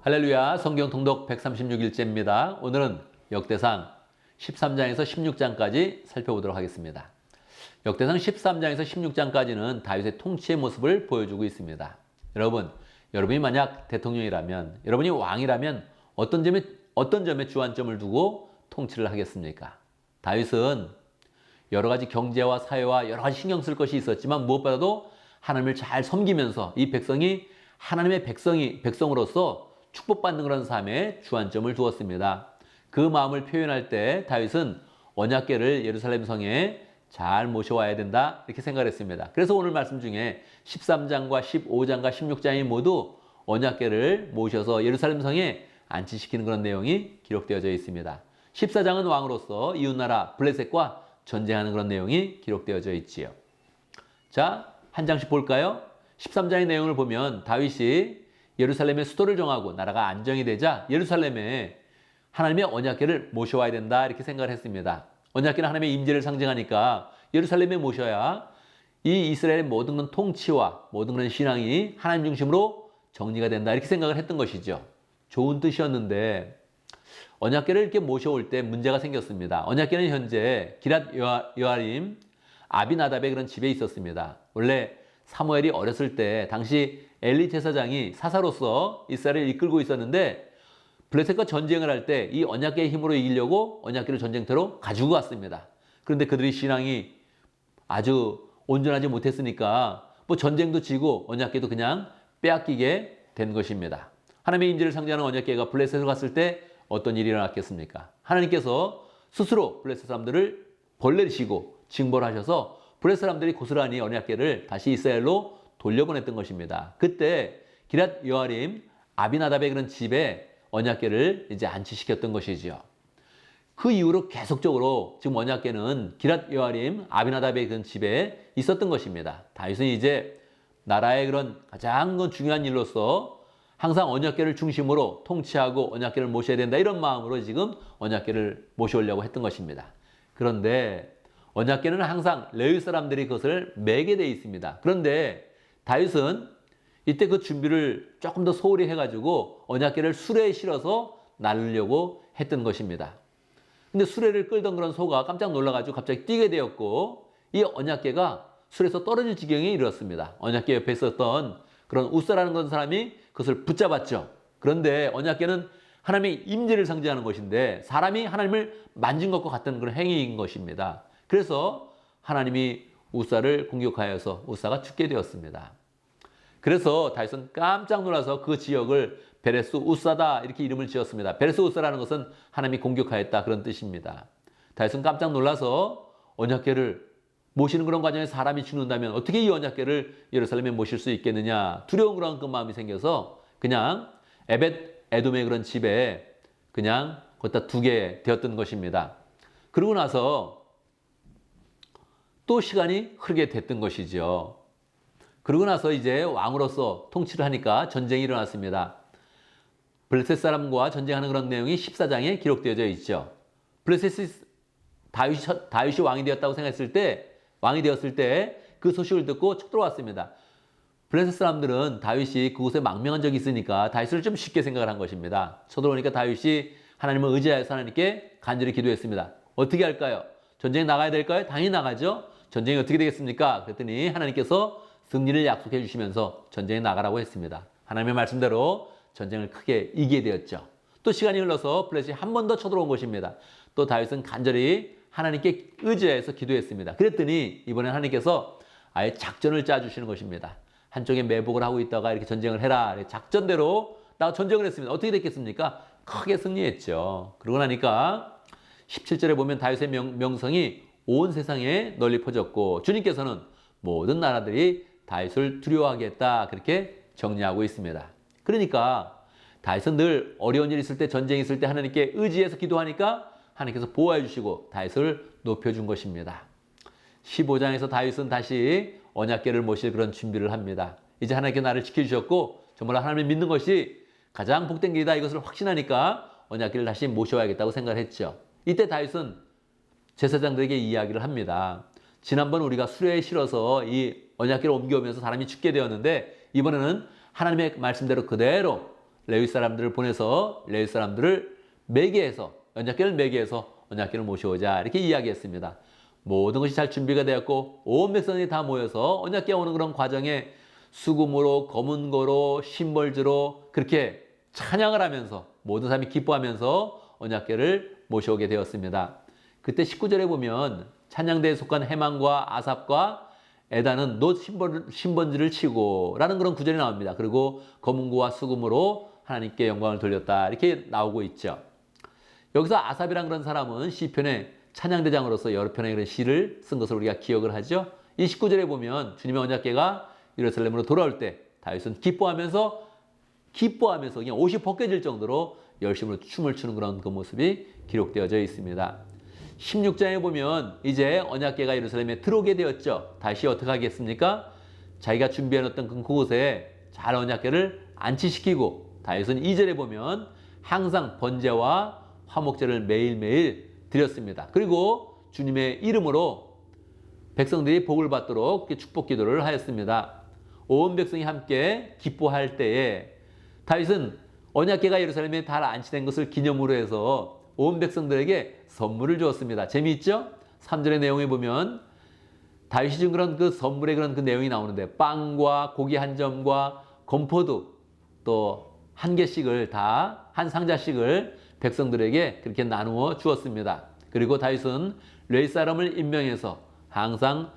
할렐루야, 성경 통독 136일째입니다. 오늘은 역대상 13장에서 16장까지 살펴보도록 하겠습니다. 역대상 13장에서 16장까지는 다윗의 통치의 모습을 보여주고 있습니다. 여러분이 만약 대통령이라면, 여러분이 왕이라면 어떤 점에 주안점을 두고 통치를 하겠습니까? 다윗은 여러 가지 경제와 사회와 여러 가지 신경 쓸 것이 있었지만 무엇보다도 하나님을 잘 섬기면서 이 백성이 하나님의 백성으로서 축복받는 그런 삶에 주안점을 두었습니다. 그 마음을 표현할 때 다윗은 언약궤를 예루살렘 성에 잘 모셔와야 된다 이렇게 생각을 했습니다. 그래서 오늘 말씀 중에 13장과 15장과 16장이 모두 언약궤를 모셔서 예루살렘 성에 안치시키는 그런 내용이 기록되어져 있습니다. 14장은 왕으로서 이웃나라 블레셋과 전쟁하는 그런 내용이 기록되어져 있지요. 자, 한 장씩 볼까요? 13장의 내용을 보면 다윗이 예루살렘의 수도를 정하고 나라가 안정이 되자 예루살렘에 하나님의 언약궤를 모셔와야 된다 이렇게 생각을 했습니다. 언약궤는 하나님의 임재를 상징하니까 예루살렘에 모셔야 이 이스라엘의 모든 그런 통치와 모든 그런 신앙이 하나님 중심으로 정리가 된다 이렇게 생각을 했던 것이죠. 좋은 뜻이었는데 언약궤를 이렇게 모셔올 때 문제가 생겼습니다. 언약궤는 현재 기랏 여아림 아비나답의 그런 집에 있었습니다. 원래 사무엘이 어렸을 때 당시 엘리 제사장이 사사로서 이스라엘을 이끌고 있었는데 블레셋과 전쟁을 할 때 이 언약궤의 힘으로 이기려고 언약궤를 전쟁터로 가지고 갔습니다. 그런데 그들의 신앙이 아주 온전하지 못했으니까 뭐 전쟁도 지고 언약궤도 그냥 빼앗기게 된 것입니다. 하나님의 임재를 상징하는 언약궤가 블레셋을 갔을 때 어떤 일이 일어났겠습니까? 하나님께서 스스로 블레셋 사람들을 벌내시고 징벌하셔서 블레셋 사람들이 고스란히 언약궤를 다시 이스라엘로 돌려보냈던 것입니다. 그때 기랏 여아림 아비나답의 그런 집에 언약궤를 이제 안치시켰던 것이지요. 그 이후로 계속적으로 지금 언약궤는 기랏 여아림 아비나답의 그런 집에 있었던 것입니다. 다윗은 이제 나라의 그런 가장 중요한 일로서 항상 언약궤를 중심으로 통치하고 언약궤를 모셔야 된다 이런 마음으로 지금 언약궤를 모셔오려고 했던 것입니다. 그런데 언약궤는 항상 레위 사람들이 그것을 매게 되어 있습니다. 그런데 다윗은 이때 그 준비를 조금 더 소홀히 해가지고 언약궤를 수레에 실어서 나르려고 했던 것입니다. 근데 수레를 끌던 그런 소가 깜짝 놀라가지고 갑자기 뛰게 되었고 이 언약궤가 수레에서 떨어질 지경에 이르렀습니다. 언약궤 옆에 있었던 그런 우사라는 그런 사람이 그것을 붙잡았죠. 그런데 언약궤는 하나님의 임재를 상징하는 것인데 사람이 하나님을 만진 것과 같은 그런 행위인 것입니다. 그래서 하나님이 우사를 공격하여서 우사가 죽게 되었습니다. 그래서 다윗은 깜짝 놀라서 그 지역을 베레스 우사다 이렇게 이름을 지었습니다. 베레스 우사라는 것은 하나님이 공격하였다 그런 뜻입니다. 다윗은 깜짝 놀라서 언약궤를 모시는 그런 과정에 사람이 죽는다면 어떻게 이 언약궤를 예루살렘에 모실 수 있겠느냐 두려운 그런 그 마음이 생겨서 그냥 에벳 에돔의 그런 집에 그냥 거기다 두게 되었던 것입니다. 그러고 나서 또 시간이 흐르게 됐던 것이죠. 그러고 나서 이제 왕으로서 통치를 하니까 전쟁이 일어났습니다. 블레셋 사람과 전쟁하는 그런 내용이 14장에 기록되어져 있죠. 블레셋이 다윗이 왕이 되었다고 생각했을 때 왕이 되었을 때 그 소식을 듣고 쳐들어왔습니다. 블레셋 사람들은 다윗이 그곳에 망명한 적이 있으니까 다윗을 좀 쉽게 생각을 한 것입니다. 쳐들어오니까 다윗이 하나님을 의지하여서 하나님께 간절히 기도했습니다. 어떻게 할까요? 전쟁에 나가야 될까요? 당연히 나가죠. 전쟁이 어떻게 되겠습니까? 그랬더니 하나님께서 승리를 약속해 주시면서 전쟁에 나가라고 했습니다. 하나님의 말씀대로 전쟁을 크게 이기게 되었죠. 또 시간이 흘러서 블레셋이 한 번 더 쳐들어온 것입니다. 또 다윗은 간절히 하나님께 의지해서 기도했습니다. 그랬더니 이번엔 하나님께서 아예 작전을 짜주시는 것입니다. 한쪽에 매복을 하고 있다가 이렇게 전쟁을 해라. 작전대로 나 전쟁을 했습니다. 어떻게 됐겠습니까? 크게 승리했죠. 그러고 나니까 17절에 보면 다윗의 명성이 온 세상에 널리 퍼졌고 주님께서는 모든 나라들이 다윗을 두려워하겠다 그렇게 정리하고 있습니다. 그러니까 다윗은 늘 어려운 일 있을 때 전쟁이 있을 때 하나님께 의지해서 기도하니까 하나님께서 보호해 주시고 다윗을 높여준 것입니다. 15장에서 다윗은 다시 언약궤를 모실 그런 준비를 합니다. 이제 하나님께 나를 지켜주셨고 정말 하나님을 믿는 것이 가장 복된 길이다 이것을 확신하니까 언약궤를 다시 모셔야겠다고 생각을 했죠. 이때 다윗은 제사장들에게 이야기를 합니다. 지난번 우리가 수레에 실어서 이 언약궤를 옮겨오면서 사람이 죽게 되었는데 이번에는 하나님의 말씀대로 그대로 레위 사람들을 보내서 레위 사람들을 매개해서 언약궤를 매개해서 언약궤를 모셔오자 이렇게 이야기했습니다. 모든 것이 잘 준비가 되었고 온 백성이 다 모여서 언약궤 오는 그런 과정에 수금으로 검은고로 심벌주로 그렇게 찬양을 하면서 모든 사람이 기뻐하면서 언약궤를 모셔오게 되었습니다. 그때 19절에 보면 찬양대에 속한 해만과 아삽과 에다는 놋 신번지를 치고 라는 그런 구절이 나옵니다. 그리고 검은고와 수금으로 하나님께 영광을 돌렸다 이렇게 나오고 있죠. 여기서 아삽이란 그런 사람은 시편의 찬양대장으로서 여러 편의 그런 시를 쓴 것을 우리가 기억을 하죠. 이 19절에 보면 주님의 언약궤가 예루살렘으로 돌아올 때 다윗은 기뻐하면서 그냥 옷이 벗겨질 정도로 열심으로 춤을 추는 그런 그 모습이 기록되어져 있습니다. 16장에 보면 이제 언약궤가 예루살렘에 들어오게 되었죠. 다시 어떻게 하겠습니까? 자기가 준비해 놓았던 그곳에 잘 언약궤를 안치시키고 다윗은 2절에 보면 항상 번제와 화목제를 매일매일 드렸습니다. 그리고 주님의 이름으로 백성들이 복을 받도록 축복 기도를 하였습니다. 온 백성이 함께 기뻐할 때에 다윗은 언약궤가 예루살렘에 다 안치된 것을 기념으로 해서 온 백성들에게 선물을 주었습니다. 재미있죠? 3절의 내용에 보면 다윗이 준 그런 그 선물의 그런 그 내용이 나오는데 빵과 고기 한 점과 건포도 또 한 개씩을 다 한 상자씩을 백성들에게 그렇게 나누어 주었습니다. 그리고 다윗은 레위 사람을 임명해서 항상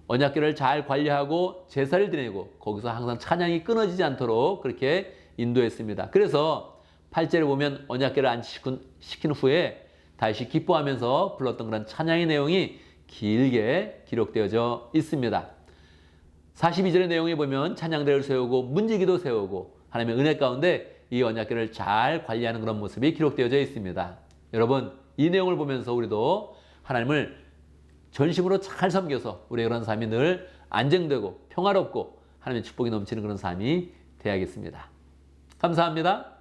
언약궤를 잘 관리하고 제사를 드리고 거기서 항상 찬양이 끊어지지 않도록 그렇게 인도했습니다. 그래서 8절에 보면 언약궤를 안치시킨 후에 다윗이 기뻐하면서 불렀던 그런 찬양의 내용이 길게 기록되어져 있습니다. 42절의 내용에 보면 찬양대를 세우고 문지기도 세우고 하나님의 은혜 가운데 이 언약궤를 잘 관리하는 그런 모습이 기록되어져 있습니다. 여러분 이 내용을 보면서 우리도 하나님을 전심으로 잘 섬겨서 우리의 그런 삶이 늘 안정되고 평화롭고 하나님의 축복이 넘치는 그런 삶이 되어야겠습니다. 감사합니다.